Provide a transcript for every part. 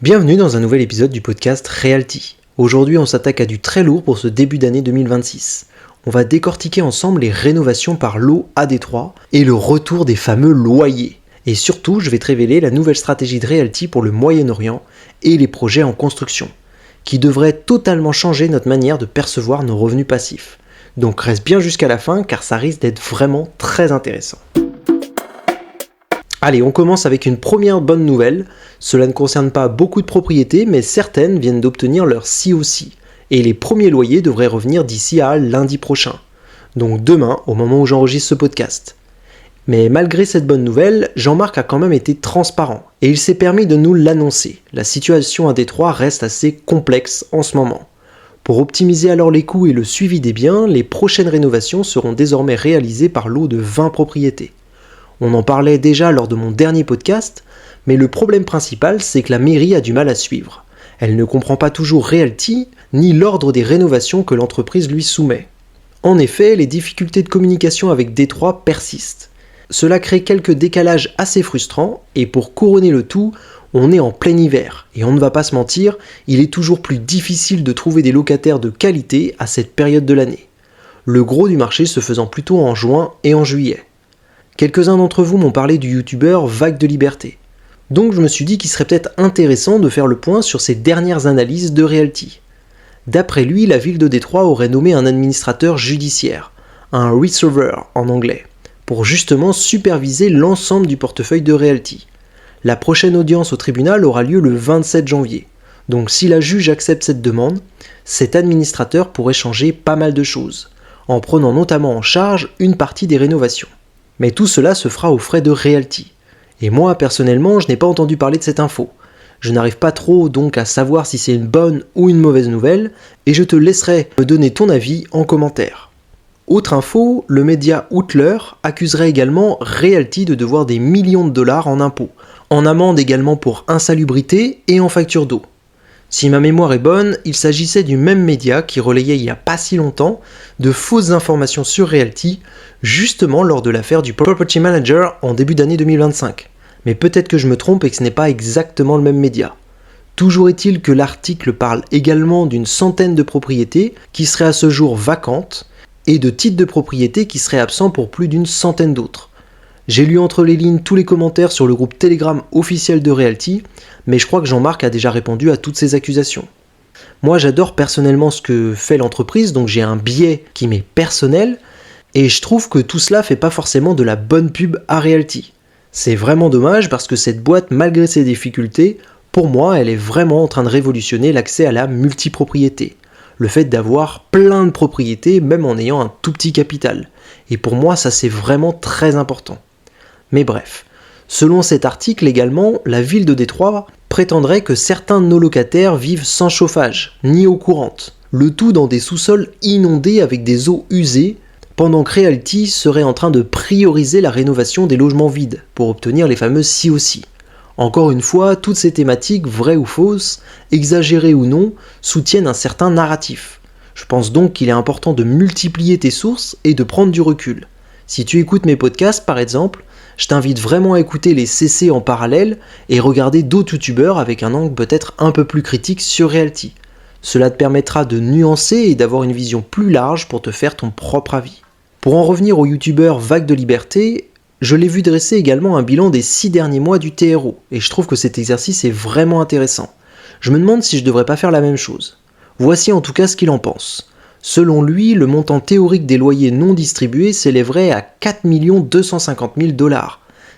Bienvenue dans un nouvel épisode du podcast Realty. Aujourd'hui, on s'attaque à du très lourd pour ce début d'année 2026. On va décortiquer ensemble les rénovations par lot à Détroit et le retour des fameux loyers. Et surtout, je vais te révéler la nouvelle stratégie de Realty pour le Moyen-Orient et les projets en construction, qui devrait totalement changer notre manière de percevoir nos revenus passifs. Donc reste bien jusqu'à la fin car ça risque d'être vraiment très intéressant. Allez, on commence avec une première bonne nouvelle. Cela ne concerne pas beaucoup de propriétés, mais certaines viennent d'obtenir leur COC. Et les premiers loyers devraient revenir d'ici à lundi prochain. Donc demain, au moment où j'enregistre ce podcast. Mais malgré cette bonne nouvelle, Jean-Marc a quand même été transparent. Et il s'est permis de nous l'annoncer. La situation à Détroit reste assez complexe en ce moment. Pour optimiser alors les coûts et le suivi des biens, les prochaines rénovations seront désormais réalisées par lot de 20 propriétés. On en parlait déjà lors de mon dernier podcast, mais le problème principal, c'est que la mairie a du mal à suivre. Elle ne comprend pas toujours Realty, ni l'ordre des rénovations que l'entreprise lui soumet. En effet, les difficultés de communication avec Détroit persistent. Cela crée quelques décalages assez frustrants, et pour couronner le tout, on est en plein hiver, et on ne va pas se mentir, il est toujours plus difficile de trouver des locataires de qualité à cette période de l'année. Le gros du marché se faisant plutôt en juin et en juillet. Quelques-uns d'entre vous m'ont parlé du youtubeur Vague de Liberté. Donc je me suis dit qu'il serait peut-être intéressant de faire le point sur ces dernières analyses de Realty. D'après lui, la ville de Détroit aurait nommé un administrateur judiciaire, un reserver en anglais, pour justement superviser l'ensemble du portefeuille de Realty. La prochaine audience au tribunal aura lieu le 27 janvier. Donc si la juge accepte cette demande, cet administrateur pourrait changer pas mal de choses, en prenant notamment en charge une partie des rénovations. Mais tout cela se fera aux frais de Realty. Et moi, personnellement, je n'ai pas entendu parler de cette info. Je n'arrive pas trop donc à savoir si c'est une bonne ou une mauvaise nouvelle, et je te laisserai me donner ton avis en commentaire. Autre info, le média Outler accuserait également Realty de devoir des millions de dollars en impôts, en amende également pour insalubrité et en facture d'eau. Si ma mémoire est bonne, il s'agissait du même média qui relayait il n'y a pas si longtemps de fausses informations sur Realty, justement lors de l'affaire du Property Manager en début d'année 2025. Mais peut-être que je me trompe et que ce n'est pas exactement le même média. Toujours est-il que l'article parle également d'une centaine de propriétés qui seraient à ce jour vacantes et de titres de propriété qui seraient absents pour plus d'une centaine d'autres. J'ai lu entre les lignes tous les commentaires sur le groupe Telegram officiel de Realty, mais je crois que Jean-Marc a déjà répondu à toutes ces accusations. Moi j'adore personnellement ce que fait l'entreprise, donc j'ai un biais qui m'est personnel, et je trouve que tout cela fait pas forcément de la bonne pub à Realty. C'est vraiment dommage parce que cette boîte, malgré ses difficultés, pour moi elle est vraiment en train de révolutionner l'accès à la multipropriété. Le fait d'avoir plein de propriétés, même en ayant un tout petit capital. Et pour moi ça c'est vraiment très important. Mais bref, selon cet article également, la ville de Détroit prétendrait que certains de nos locataires vivent sans chauffage, ni eau courante, le tout dans des sous-sols inondés avec des eaux usées, pendant que Realty serait en train de prioriser la rénovation des logements vides pour obtenir les fameuses COC. Encore une fois, toutes ces thématiques, vraies ou fausses, exagérées ou non, soutiennent un certain narratif. Je pense donc qu'il est important de multiplier tes sources et de prendre du recul. Si tu écoutes mes podcasts par exemple, je t'invite vraiment à écouter les CC en parallèle et regarder d'autres youtubeurs avec un angle peut-être un peu plus critique sur Realty. Cela te permettra de nuancer et d'avoir une vision plus large pour te faire ton propre avis. Pour en revenir au youtubeur Vague de Liberté, je l'ai vu dresser également un bilan des 6 derniers mois du TRO, et je trouve que cet exercice est vraiment intéressant. Je me demande si je devrais pas faire la même chose. Voici en tout cas ce qu'il en pense. Selon lui, le montant théorique des loyers non distribués s'élèverait à 4 250 000 $.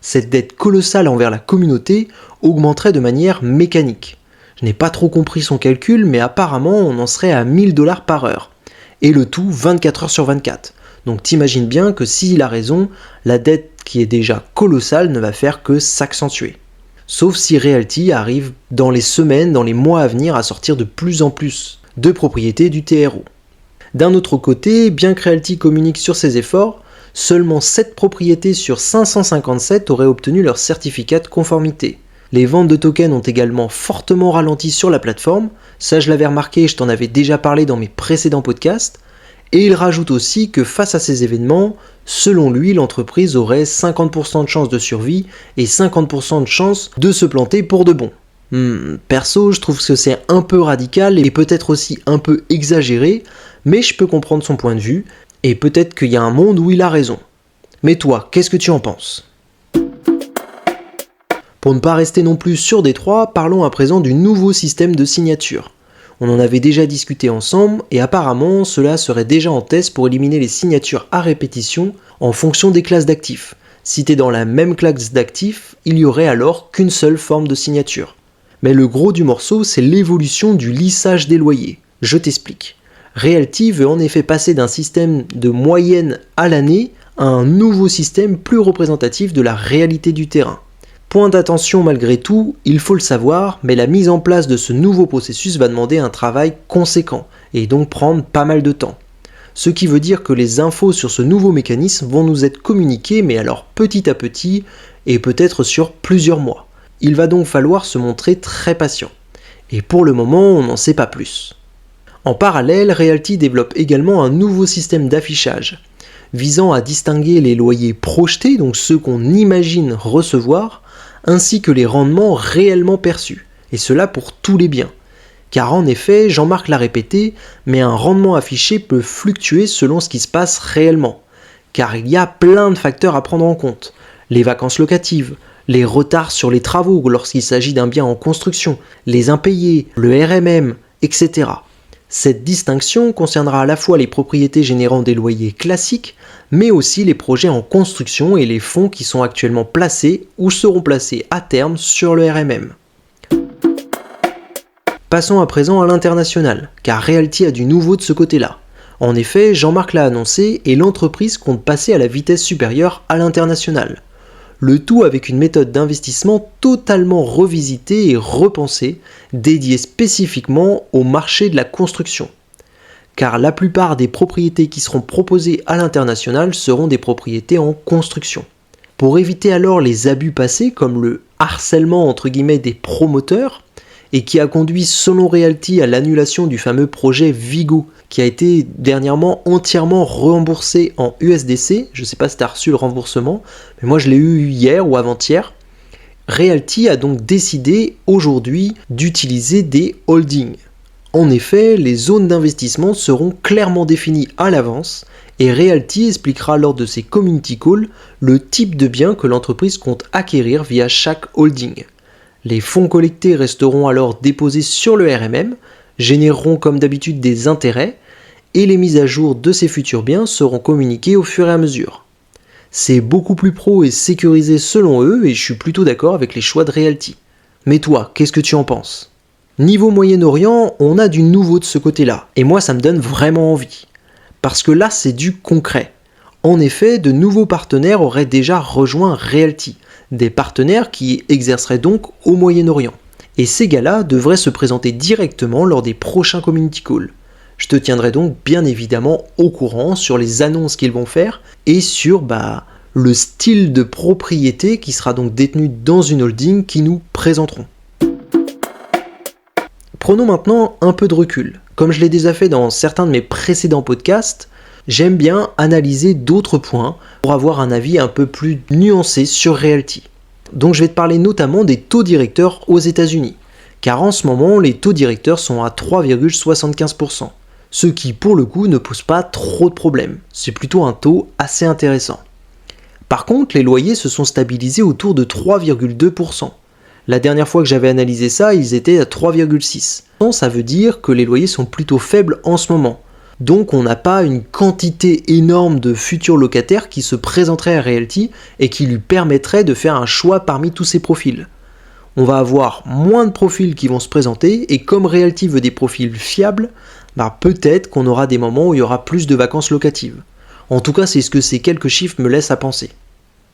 Cette dette colossale envers la communauté augmenterait de manière mécanique. Je n'ai pas trop compris son calcul, mais apparemment on en serait à 1 000 $ par heure. Et le tout 24 heures sur 24. Donc t'imagines bien que s'il a raison, la dette qui est déjà colossale ne va faire que s'accentuer. Sauf si Realty arrive dans les semaines, dans les mois à venir à sortir de plus en plus de propriétés du TRO. D'un autre côté, bien que Realty communique sur ses efforts, seulement 7 propriétés sur 557 auraient obtenu leur certificat de conformité. Les ventes de tokens ont également fortement ralenti sur la plateforme, ça je l'avais remarqué, je t'en avais déjà parlé dans mes précédents podcasts, et il rajoute aussi que face à ces événements, selon lui, l'entreprise aurait 50% de chances de survie et 50% de chances de se planter pour de bon. Perso, je trouve que c'est un peu radical et peut-être aussi un peu exagéré, mais je peux comprendre son point de vue, et peut-être qu'il y a un monde où il a raison. Mais toi, qu'est-ce que tu en penses ? Pour ne pas rester non plus sur Détroit, parlons à présent du nouveau système de signature. On en avait déjà discuté ensemble, et apparemment cela serait déjà en test pour éliminer les signatures à répétition en fonction des classes d'actifs. Si tu es dans la même classe d'actifs, il y aurait alors qu'une seule forme de signature. Mais le gros du morceau, c'est l'évolution du lissage des loyers. Je t'explique. Realty veut en effet passer d'un système de moyenne à l'année à un nouveau système plus représentatif de la réalité du terrain. Point d'attention malgré tout, il faut le savoir, mais la mise en place de ce nouveau processus va demander un travail conséquent et donc prendre pas mal de temps. Ce qui veut dire que les infos sur ce nouveau mécanisme vont nous être communiquées, mais alors petit à petit et peut-être sur plusieurs mois. Il va donc falloir se montrer très patient. Et pour le moment, on n'en sait pas plus. En parallèle, Realty développe également un nouveau système d'affichage, visant à distinguer les loyers projetés, donc ceux qu'on imagine recevoir, ainsi que les rendements réellement perçus, et cela pour tous les biens. Car en effet, Jean-Marc l'a répété, mais un rendement affiché peut fluctuer selon ce qui se passe réellement, car il y a plein de facteurs à prendre en compte. Les vacances locatives, les retards sur les travaux lorsqu'il s'agit d'un bien en construction, les impayés, le RMM, etc. Cette distinction concernera à la fois les propriétés générant des loyers classiques, mais aussi les projets en construction et les fonds qui sont actuellement placés ou seront placés à terme sur le RMM. Passons à présent à l'international, car Realty a du nouveau de ce côté-là. En effet, Jean-Marc l'a annoncé et l'entreprise compte passer à la vitesse supérieure à l'international. Le tout avec une méthode d'investissement totalement revisitée et repensée, dédiée spécifiquement au marché de la construction. Car la plupart des propriétés qui seront proposées à l'international seront des propriétés en construction. Pour éviter alors les abus passés comme le harcèlement entre guillemets des promoteurs, et qui a conduit selon Realty à l'annulation du fameux projet Vigo, qui a été dernièrement entièrement remboursé en USDC. Je ne sais pas si tu as reçu le remboursement, mais moi je l'ai eu hier ou avant-hier. Realty a donc décidé aujourd'hui d'utiliser des holdings. En effet, les zones d'investissement seront clairement définies à l'avance et Realty expliquera lors de ses community calls le type de bien que l'entreprise compte acquérir via chaque holding. Les fonds collectés resteront alors déposés sur le RMM, généreront comme d'habitude des intérêts et les mises à jour de ces futurs biens seront communiquées au fur et à mesure. C'est beaucoup plus pro et sécurisé selon eux et je suis plutôt d'accord avec les choix de Realty. Mais toi, qu'est-ce que tu en penses ? Niveau Moyen-Orient, on a du nouveau de ce côté-là et moi ça me donne vraiment envie. Parce que là c'est du concret. En effet, de nouveaux partenaires auraient déjà rejoint Realty. Des partenaires qui exerceraient donc au Moyen-Orient. Et ces gars-là devraient se présenter directement lors des prochains community calls. Je te tiendrai donc bien évidemment au courant sur les annonces qu'ils vont faire et sur le style de propriété qui sera donc détenu dans une holding qui nous présenteront. Prenons maintenant un peu de recul. Comme je l'ai déjà fait dans certains de mes précédents podcasts, j'aime bien analyser d'autres points pour avoir un avis un peu plus nuancé sur Realty. Donc je vais te parler notamment des taux directeurs aux États-Unis, car en ce moment les taux directeurs sont à 3,75%, ce qui pour le coup ne pose pas trop de problèmes, c'est plutôt un taux assez intéressant. Par contre, les loyers se sont stabilisés autour de 3,2%. La dernière fois que j'avais analysé ça, ils étaient à 3,6%. Ça veut dire que les loyers sont plutôt faibles en ce moment. Donc on n'a pas une quantité énorme de futurs locataires qui se présenteraient à Realty et qui lui permettraient de faire un choix parmi tous ces profils. On va avoir moins de profils qui vont se présenter et comme Realty veut des profils fiables, peut-être qu'on aura des moments où il y aura plus de vacances locatives. En tout cas, c'est ce que ces quelques chiffres me laissent à penser.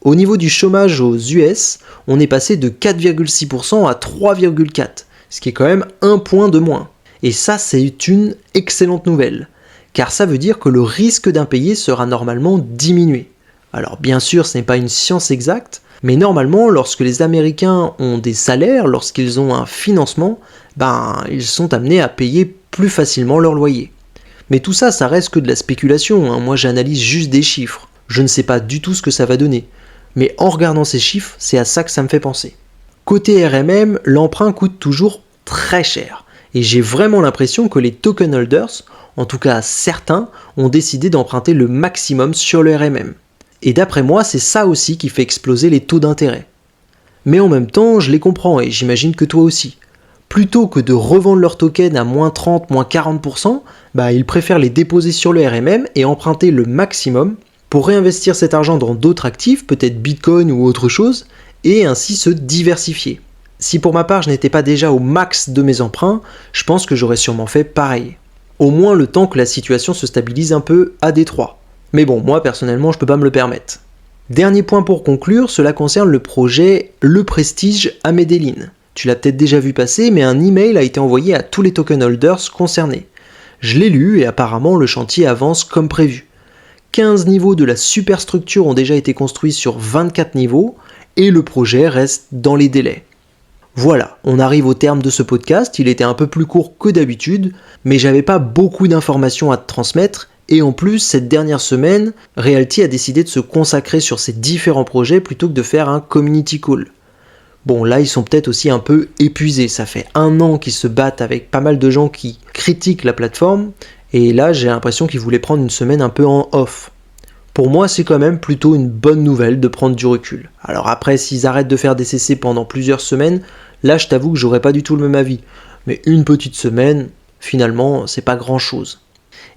Au niveau du chômage aux US, on est passé de 4,6% à 3,4%, ce qui est quand même un point de moins. Et ça, c'est une excellente nouvelle. Car ça veut dire que le risque d'impayé sera normalement diminué. Alors bien sûr, ce n'est pas une science exacte, mais normalement, lorsque les Américains ont des salaires, lorsqu'ils ont un financement, ils sont amenés à payer plus facilement leur loyer. Mais tout ça, ça reste que de la spéculation, Moi, j'analyse juste des chiffres. Je ne sais pas du tout ce que ça va donner. Mais en regardant ces chiffres, c'est à ça que ça me fait penser. Côté RMM, l'emprunt coûte toujours très cher. Et j'ai vraiment l'impression que les token holders, en tout cas certains, ont décidé d'emprunter le maximum sur le RMM. Et d'après moi, c'est ça aussi qui fait exploser les taux d'intérêt. Mais en même temps, je les comprends et j'imagine que toi aussi. Plutôt que de revendre leurs tokens à moins 30, moins 40%, ils préfèrent les déposer sur le RMM et emprunter le maximum pour réinvestir cet argent dans d'autres actifs, peut-être Bitcoin ou autre chose, et ainsi se diversifier. Si pour ma part je n'étais pas déjà au max de mes emprunts, je pense que j'aurais sûrement fait pareil. Au moins le temps que la situation se stabilise un peu à Détroit. Mais bon, moi personnellement je peux pas me le permettre. Dernier point pour conclure, cela concerne le projet Le Prestige à Medellín. Tu l'as peut-être déjà vu passer, mais un email a été envoyé à tous les token holders concernés. Je l'ai lu et apparemment le chantier avance comme prévu. 15 niveaux de la superstructure ont déjà été construits sur 24 niveaux et le projet reste dans les délais. Voilà, on arrive au terme de ce podcast, il était un peu plus court que d'habitude, mais j'avais pas beaucoup d'informations à te transmettre, et en plus, cette dernière semaine, Realty a décidé de se consacrer sur ses différents projets plutôt que de faire un community call. Bon, là, ils sont peut-être aussi un peu épuisés, ça fait 1 an qu'ils se battent avec pas mal de gens qui critiquent la plateforme, et là, j'ai l'impression qu'ils voulaient prendre une semaine un peu en off. Pour moi, c'est quand même plutôt une bonne nouvelle de prendre du recul. Alors après, s'ils arrêtent de faire des CC pendant plusieurs semaines, là je t'avoue que j'aurais pas du tout le même avis. Mais une petite semaine, finalement, c'est pas grand chose.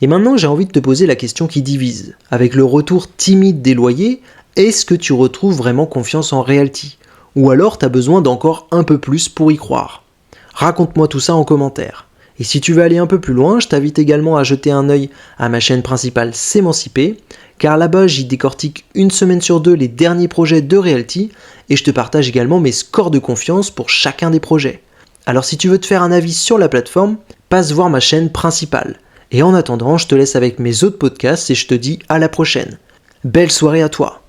Et maintenant, j'ai envie de te poser la question qui divise. Avec le retour timide des loyers, est-ce que tu retrouves vraiment confiance en Realty ? Ou alors t'as besoin d'encore un peu plus pour y croire ? Raconte-moi tout ça en commentaire. Et si tu veux aller un peu plus loin, je t'invite également à jeter un œil à ma chaîne principale S'émanciper, car là-bas j'y décortique 1 semaine sur 2 les derniers projets de Realty et je te partage également mes scores de confiance pour chacun des projets. Alors si tu veux te faire un avis sur la plateforme, passe voir ma chaîne principale. Et en attendant, je te laisse avec mes autres podcasts et je te dis à la prochaine. Belle soirée à toi!